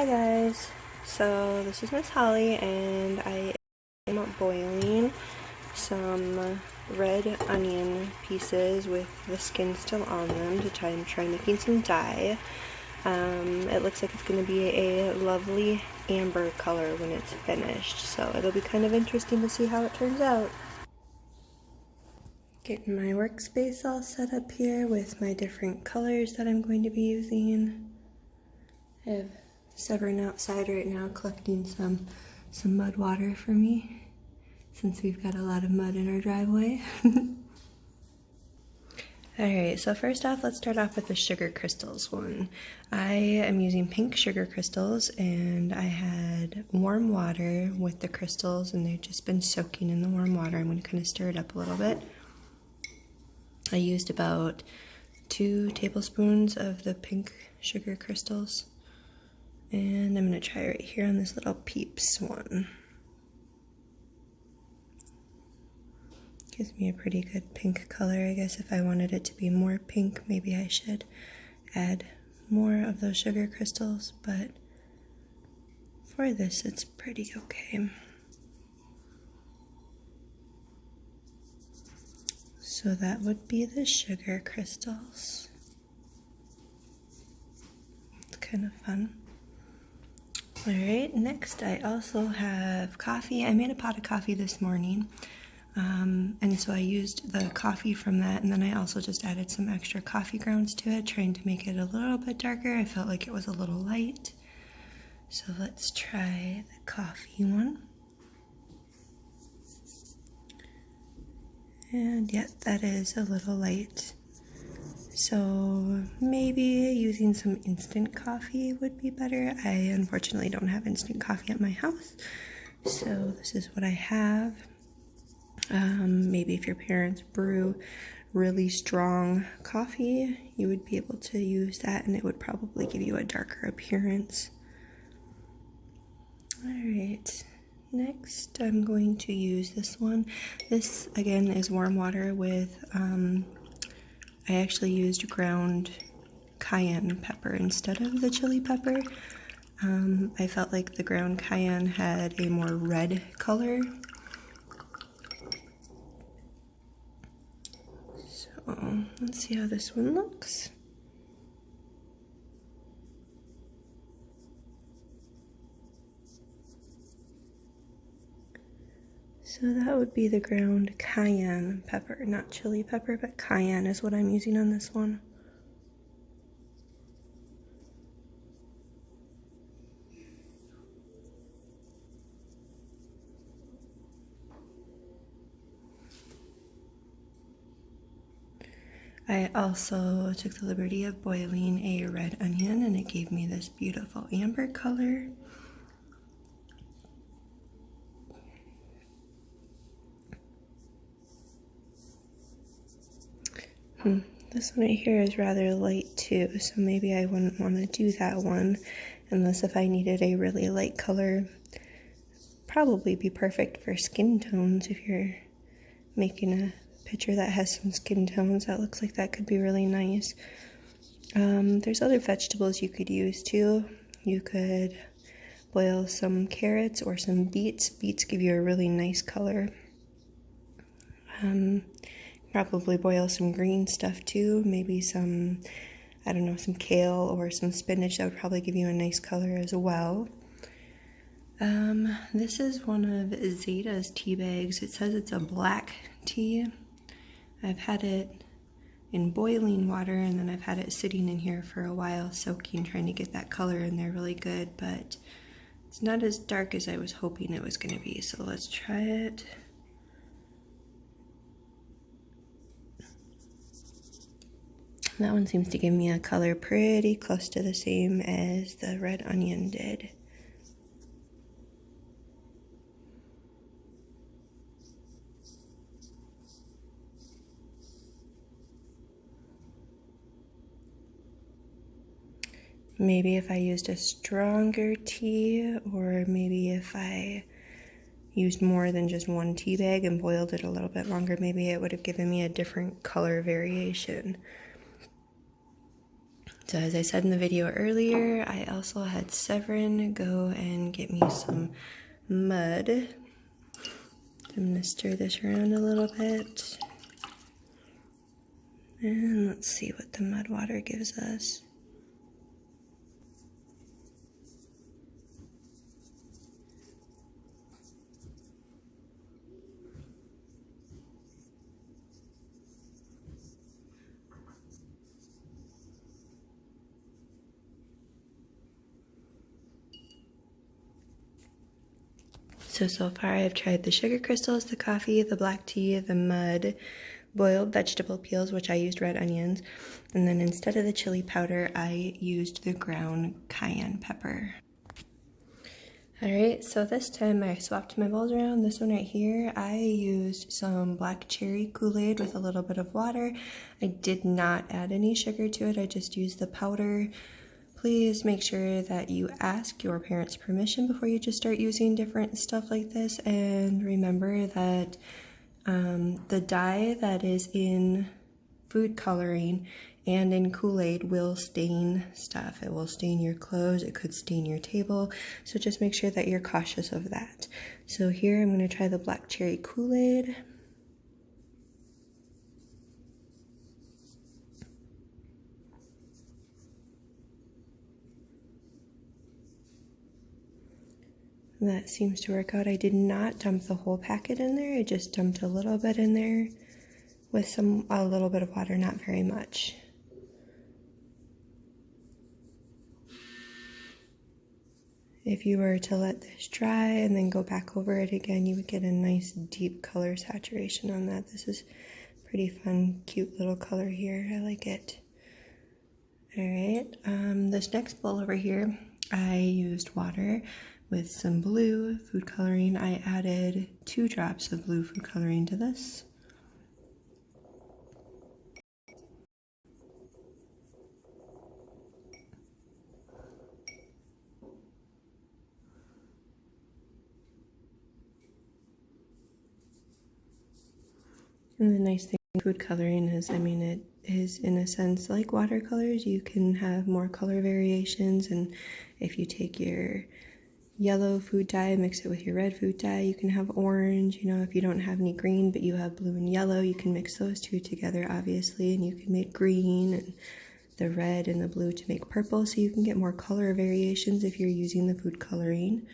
Hi guys, so this is Miss Holly and I am boiling some red onion pieces with the skin still on them to try making some dye. It looks like it's going to be a lovely amber color when it's finished, so it'll be kind of interesting to see how it turns out. Getting my workspace all set up here with my different colors that I'm going to be using. I have Severn outside right now collecting some mud water for me since we've got a lot of mud in our driveway. Alright, so first off, let's start off with the sugar crystals one. I am using pink sugar crystals and I had warm water with the crystals and they've just been soaking in the warm water. I'm going to kind of stir it up a little bit. I used about 2 tablespoons of the pink sugar crystals. And I'm going to try right here on this little Peeps one. Gives me a pretty good pink color. I guess if I wanted it to be more pink, maybe I should add more of those sugar crystals, but for this it's pretty okay. So that would be the sugar crystals. It's kind of fun. Alright, next I also have coffee. I made a pot of coffee this morning, and so I used the coffee from that, and then I also just added some extra coffee grounds to it, trying to make it a little bit darker. I felt like it was a little light. So let's try the coffee one. And yep, that is a little light. So maybe using some instant coffee would be better. I unfortunately don't have instant coffee at my house, so this is what I have. Maybe if your parents brew really strong coffee, you would be able to use that and it would probably give you a darker appearance. Alright, next I'm going to use this one. This again is warm water with I actually used ground cayenne pepper instead of the chili pepper. I felt like the ground cayenne had a more red color. So let's see how this one looks. So that would be the ground cayenne pepper, not chili pepper, but cayenne is what I'm using on this one. I also took the liberty of boiling a red onion and it gave me this beautiful amber color. This one right here is rather light too, so maybe I wouldn't want to do that one unless if I needed a really light color. Probably be perfect for skin tones if you're making a picture that has some skin tones. That looks like that could be really nice. There's other vegetables you could use too. You could boil some carrots or some beets. Beets give you a really nice color. Probably boil some green stuff too, maybe some, I don't know, some kale or some spinach. That would probably give you a nice color as well. This is one of Zeta's tea bags. It says it's a black tea. I've had it in boiling water and then I've had it sitting in here for a while soaking, trying to get that color in there really good, but it's not as dark as I was hoping it was going to be, so let's try it. That one seems to give me a color pretty close to the same as the red onion did. Maybe if I used a stronger tea, or maybe if I used more than just one tea bag and boiled it a little bit longer, maybe it would have given me a different color variation. So as I said in the video earlier, I also had Severin go and get me some mud. I'm going to stir this around a little bit. And let's see what the mud water gives us. So far I've tried the sugar crystals, the coffee, the black tea, the mud, boiled vegetable peels, which I used red onions, and then instead of the chili powder, I used the ground cayenne pepper. Alright, so this time I swapped my bowls around. This one right here, I used some black cherry Kool-Aid with a little bit of water. I did not add any sugar to it, I just used the powder. Please make sure that you ask your parents' permission before you just start using different stuff like this, and remember that the dye that is in food coloring and in Kool-Aid will stain stuff. It will stain your clothes, it could stain your table, so just make sure that you're cautious of that. So here I'm going to try the black cherry Kool-Aid. That seems to work out. I did not dump the whole packet in there, I just dumped a little bit in there with a little bit of water, not very much. If you were to let this dry and then go back over it again, you would get a nice deep color saturation on that. This is pretty fun, cute little color here. I like it. Alright, this next bowl over here, I used water with some blue food coloring. I added 2 drops of blue food coloring to this. And the nice thing with food coloring is, I mean, it is in a sense like watercolors. You can have more color variations, and if you take your yellow food dye, mix it with your red food dye, you can have orange. You know, if you don't have any green but you have blue and yellow, you can mix those two together, obviously, and you can make green and the red and the blue to make purple, so you can get more color variations if you're using the food coloring.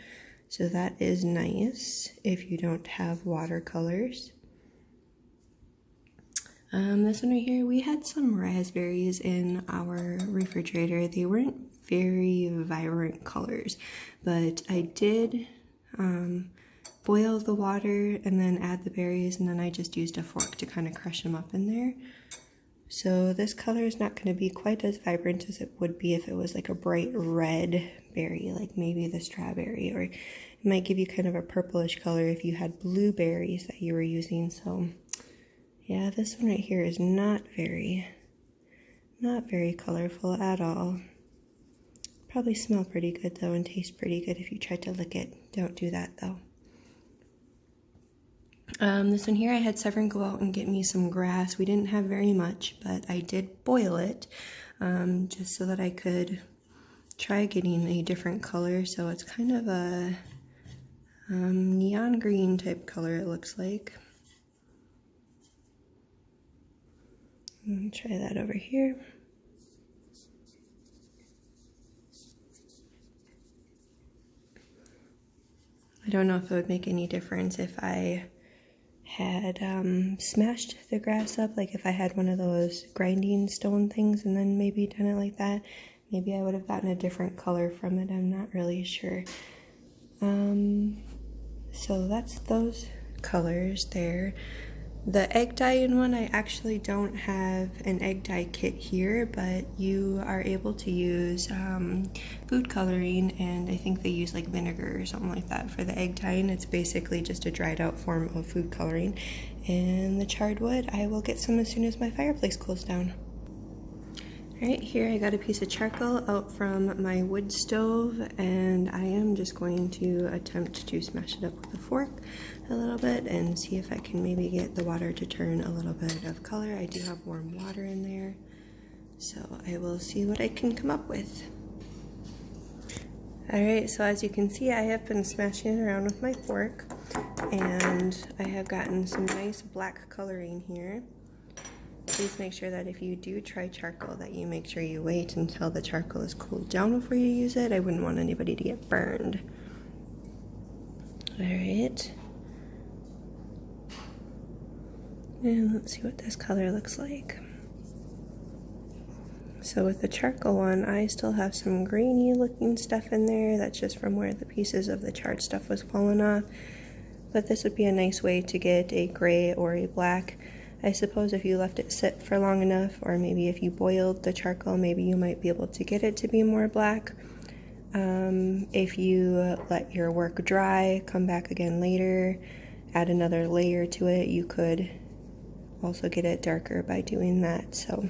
So that is nice if you don't have watercolors. This one right here, we had some raspberries in our refrigerator. They weren't very vibrant colors, but I did boil the water and then add the berries, and then I just used a fork to kind of crush them up in there. So this color is not going to be quite as vibrant as it would be if it was like a bright red berry, like maybe the strawberry, or it might give you kind of a purplish color if you had blueberries that you were using. So yeah, this one right here is not very colorful at all. Probably smell pretty good though and taste pretty good if you tried to lick it. Don't do that though. This one here, I had Severin go out and get me some grass. We didn't have very much, but I did boil it just so that I could try getting a different color. So it's kind of a neon green type color, it looks like. Try that over here. I don't know if it would make any difference if I had smashed the grass up, like if I had one of those grinding stone things and then maybe done it like that. Maybe I would have gotten a different color from it, I'm not really sure. So that's those colors there. The egg dye in one, I actually don't have an egg dye kit here, but you are able to use food coloring, and I think they use like vinegar or something like that for the egg dyeing. It's basically just a dried out form of food coloring. And the charred wood, I will get some as soon as my fireplace cools down. Alright, here I got a piece of charcoal out from my wood stove, and I am just going to attempt to smash it up with a fork a little bit and see if I can maybe get the water to turn a little bit of color. I do have warm water in there. So I will see what I can come up with. Alright, so as you can see, I have been smashing it around with my fork, and I have gotten some nice black coloring here. Please make sure that if you do try charcoal, that you make sure you wait until the charcoal is cooled down before you use it. I wouldn't want anybody to get burned. Alright. And let's see what this color looks like. So with the charcoal one, I still have some grainy looking stuff in there. That's just from where the pieces of the charred stuff was falling off. But this would be a nice way to get a gray or a black. I suppose if you left it sit for long enough, or maybe if you boiled the charcoal, maybe you might be able to get it to be more black. If you let your work dry, come back again later, add another layer to it, you could also get it darker by doing that. So